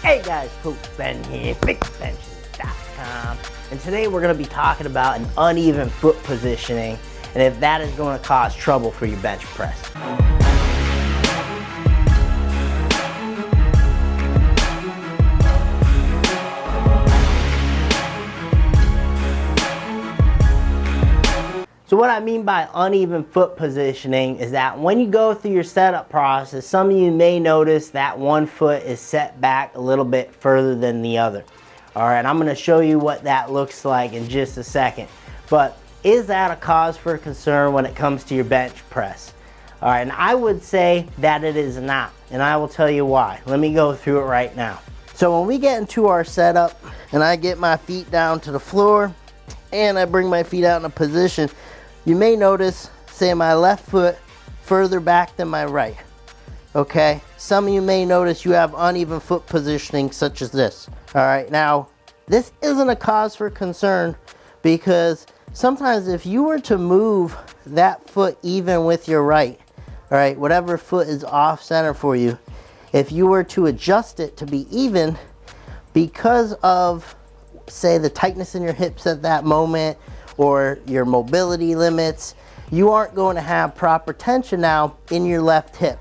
Hey guys, Coach Ben here, bigbenchas.com, and today we're going to be talking about an uneven foot positioning and if that is going to cause trouble for your bench press. So what I mean by uneven foot positioning is that when you go through your setup process, some of you may notice that one foot is set back a little bit further than the other. All right, I'm going to show you what that looks like in just a second. But is that a cause for concern when it comes to your bench press? All right, and I would say that it is not, and I will tell you why. Let me go through it right now. So when we get into our setup and I get my feet down to the floor and I bring my feet out in a position, you may notice, say, my left foot further back than my right. Okay, some of you may notice you have uneven foot positioning such as this. All right, now this isn't a cause for concern because sometimes if you were to move that foot even with your right, all right, whatever foot is off center for you, if you were to adjust it to be even because of, say, the tightness in your hips at that moment or your mobility limits, you aren't going to have proper tension now in your left hip.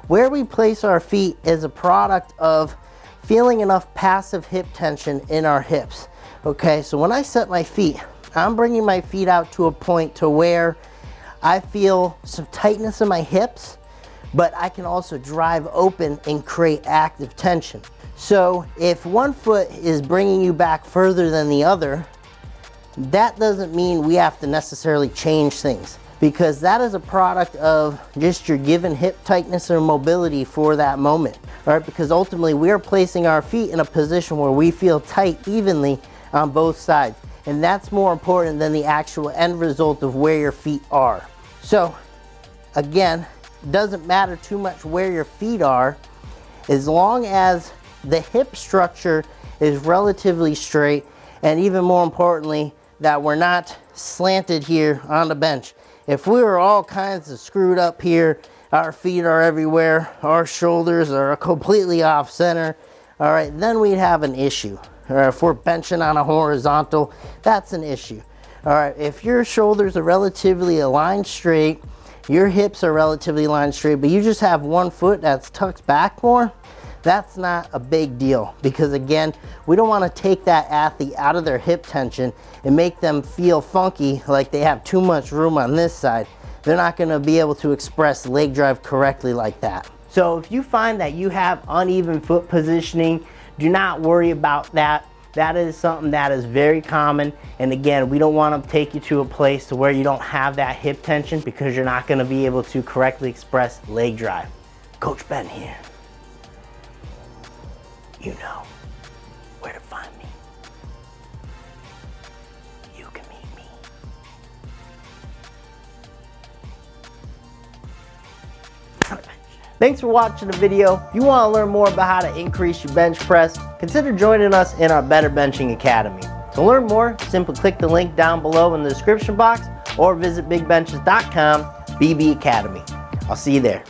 Where we place our feet is a product of feeling enough passive hip tension in our hips. Okay, so when I set my feet, I'm bringing my feet out to a point to where I feel some tightness in my hips, but I can also drive open and create active tension. So if one foot is bringing you back further than the other, that doesn't mean we have to necessarily change things, because that is a product of just your given hip tightness or mobility for that moment. All right, because ultimately we are placing our feet in a position where we feel tight evenly on both sides, and that's more important than the actual end result of where your feet are. So again, it doesn't matter too much where your feet are as long as the hip structure is relatively straight, and even more importantly, that we're not slanted here on the bench. If we were all kinds of screwed up here, our feet are everywhere, our shoulders are completely off center, all right, then we'd have an issue. Or if we're benching on a horizontal, that's an issue. All right, if your shoulders are relatively aligned straight, your hips are relatively aligned straight, but you just have one foot that's tucked back more, that's not a big deal, because again, we don't want to take that athlete out of their hip tension and make them feel funky like they have too much room on this side. They're not going to be able to express leg drive correctly like that. So if you find that you have uneven foot positioning, do not worry about that. That is something that is very common, and again, we don't want to take you to a place to where you don't have that hip tension, because you're not going to be able to correctly express leg drive. Coach Ben here. You know where to find me. You can meet me. Thanks for watching the video. If you want to learn more about how to increase your bench press, consider joining us in our Better Benching Academy. To learn more, simply click the link down below in the description box or visit bigbenchas.com/BB Academy. I'll see you there.